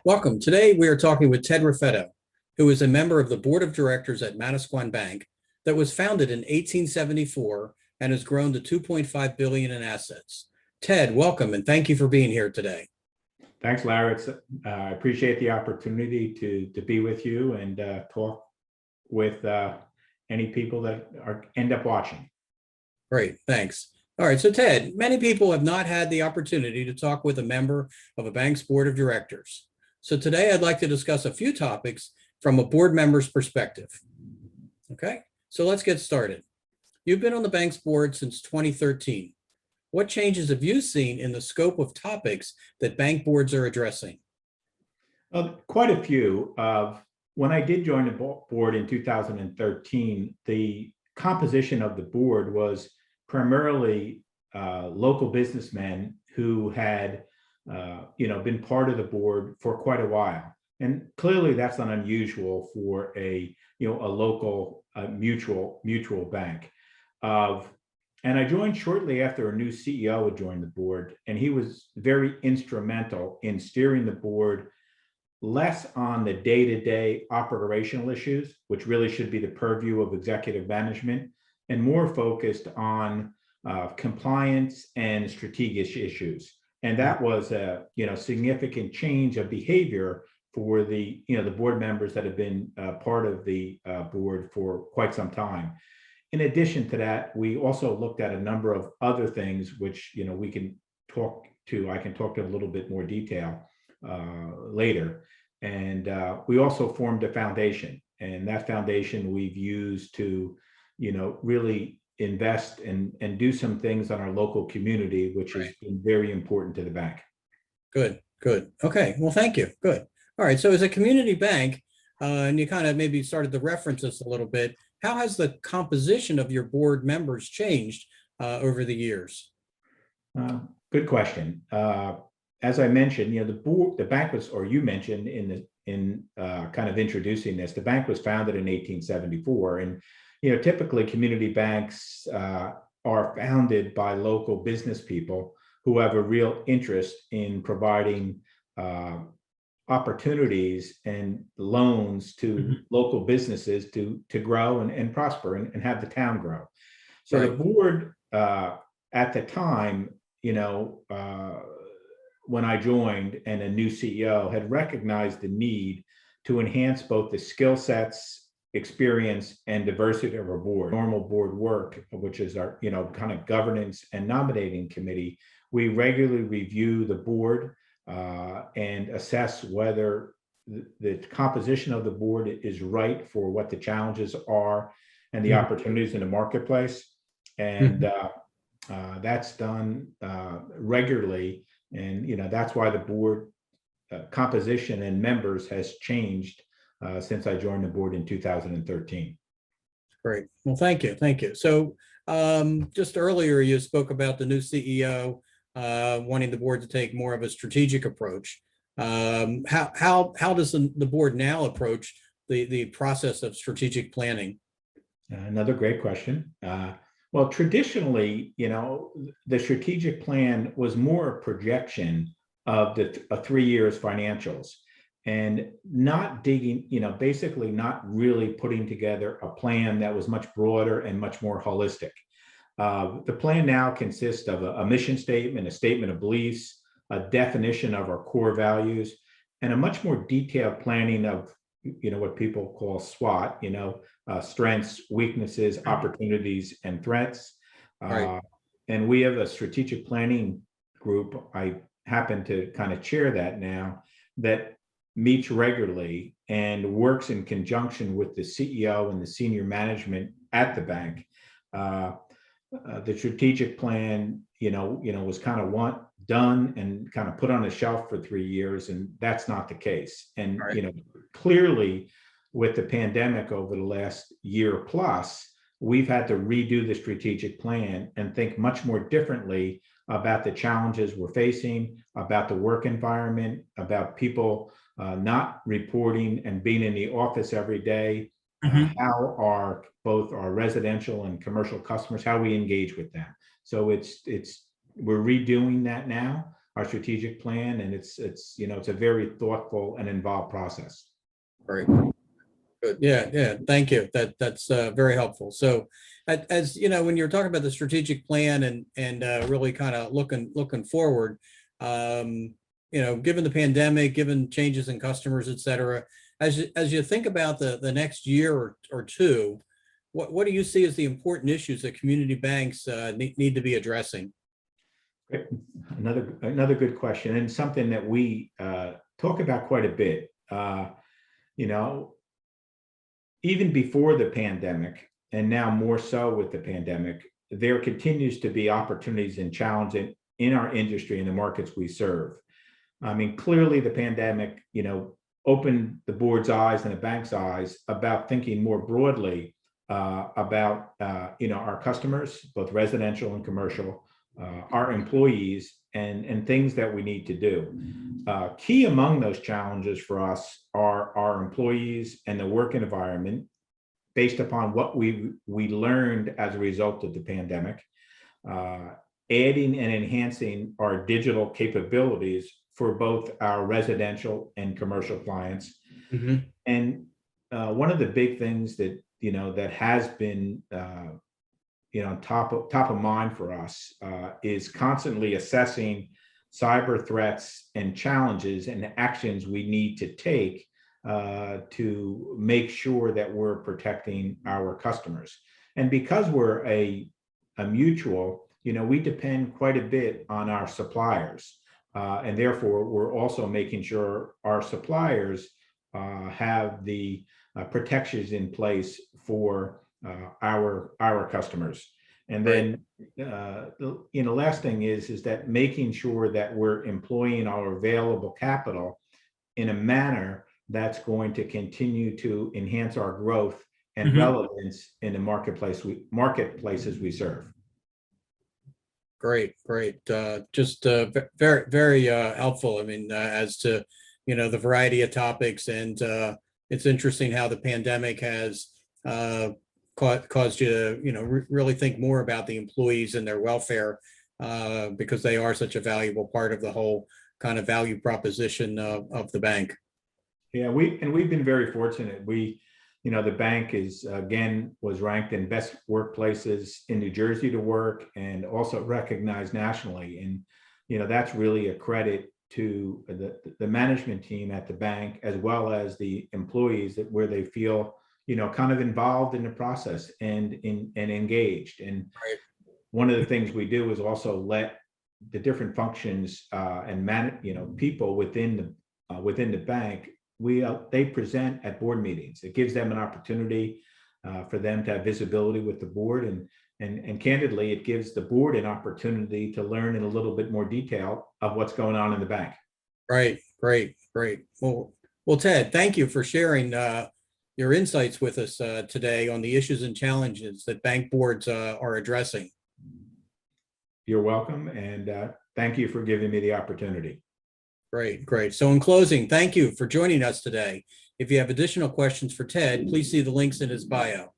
Welcome. Today we are talking with Ted Raffetto, who is a member of the board of directors at Manasquan Bank that was founded in 1874 and has grown to 2.5 billion in assets. Ted, welcome and thank you for being here today. Thanks, Larry. I appreciate the opportunity to be with you and talk with any people that end up watching. Great, thanks. All right, so Ted, many people have not had the opportunity to talk with a member of a bank's board of directors. So today I'd like to discuss a few topics from a board member's perspective. Okay, so let's get started. You've been on the bank's board since 2013. What changes have you seen in the scope of topics that bank boards are addressing? Quite a few. When I did join the board in 2013, the composition of the board was primarily local businessmen who had been part of the board for quite a while. And clearly that's not unusual for a local mutual bank. And I joined shortly after a new CEO had joined the board, and he was very instrumental in steering the board less on the day-to-day operational issues, which really should be the purview of executive management, and more focused on compliance and strategic issues. And that was a significant change of behavior for the board members that have been part of the board for quite some time. In addition to that, we also looked at a number of other things, which I can talk to in a little bit more detail later. And we also formed a foundation, and that foundation we've used to really invest and do some things on our local community, which has been very important to the bank. Good. Okay, well, thank you. Good. All right, so as a community bank, and you kind of maybe started to reference this a little bit, how has the composition of your board members changed over the years? Good question. As I mentioned, the bank was, or you mentioned in kind of introducing this, the bank was founded in 1874, and typically community banks are founded by local business people who have a real interest in providing opportunities and loans to local businesses to grow and prosper and have the town grow. So the board at the time, when I joined and a new CEO had recognized the need to enhance both the skill sets, experience, and diversity of our board. Normal board work, which is our kind of governance and nominating committee, we regularly review the board and assess whether the composition of the board is right for what the challenges are and the opportunities in the marketplace. And that's done regularly. And that's why the board composition and members has changed since I joined the board in 2013. Great. Well, thank you. So just earlier you spoke about the new CEO wanting the board to take more of a strategic approach. How does the board now approach the process of strategic planning? Another great question. Well, traditionally, the strategic plan was more a projection of a 3 years financials and not digging, basically not really putting together a plan that was much broader and much more holistic. The plan now consists of a mission statement, a statement of beliefs, a definition of our core values, and a much more detailed planning of what people call SWOT, strengths, weaknesses, opportunities, and threats. And we have a strategic planning group. I happen to kind of chair that now, that meets regularly and works in conjunction with the CEO and the senior management at the bank. The strategic plan, was kind of done and kind of put on a shelf for 3 years, and that's not the case. And clearly, with the pandemic over the last year plus, we've had to redo the strategic plan and think much more differently about the challenges we're facing, about the work environment, about people not reporting and being in the office every day. How are both our residential and commercial customers, how we engage with them. So we're redoing that now. our strategic plan, and it's it's a very thoughtful and involved process. Great. Good. Yeah. Thank you. That's very helpful. So, as you know, when you're talking about the strategic plan and really kind of looking forward, given the pandemic, given changes in customers, et cetera, as you think about the next year or two, what do you see as the important issues that community banks need to be addressing? Great. Another good question, and something that we talk about quite a bit. You know, even before the pandemic, and now more so with the pandemic, there continues to be opportunities and challenges in our industry and the markets we serve. I mean, clearly the pandemic, opened the board's eyes and the bank's eyes about thinking more broadly about, our customers, both residential and commercial, our employees, and things that we need to do. Key among those challenges for us are our employees and the work environment, based upon what we learned as a result of the pandemic, adding and enhancing our digital capabilities for both our residential and commercial clients. Mm-hmm. And one of the big things that that has been top of mind for us is constantly assessing cyber threats and challenges and actions we need to take to make sure that we're protecting our customers. And because we're a mutual, we depend quite a bit on our suppliers, and therefore we're also making sure our suppliers have the protections in place for our customers. And then, last thing is that making sure that we're employing our available capital in a manner that's going to continue to enhance our growth and Mm-hmm. relevance in the marketplaces we serve. Great. Just very, very helpful. I mean, as to the variety of topics, and it's interesting how the pandemic has caused you to really think more about the employees and their welfare, because they are such a valuable part of the whole kind of value proposition of the bank. Yeah, we've been very fortunate. The bank was ranked in best workplaces in New Jersey to work, and also recognized nationally. And that's really a credit to the management team at the bank, as well as the employees, where they feel kind of involved in the process and engaged. And one of the things we do is also let the different functions and people within the bank, they present at board meetings. It gives them an opportunity for them to have visibility with the board, and candidly, it gives the board an opportunity to learn in a little bit more detail of what's going on in the bank. Right. Great. Well, Ted, thank you for sharing your insights with us today on the issues and challenges that bank boards are addressing. You're welcome, and thank you for giving me the opportunity. Great. So in closing, thank you for joining us today. If you have additional questions for Ted, please see the links in his bio.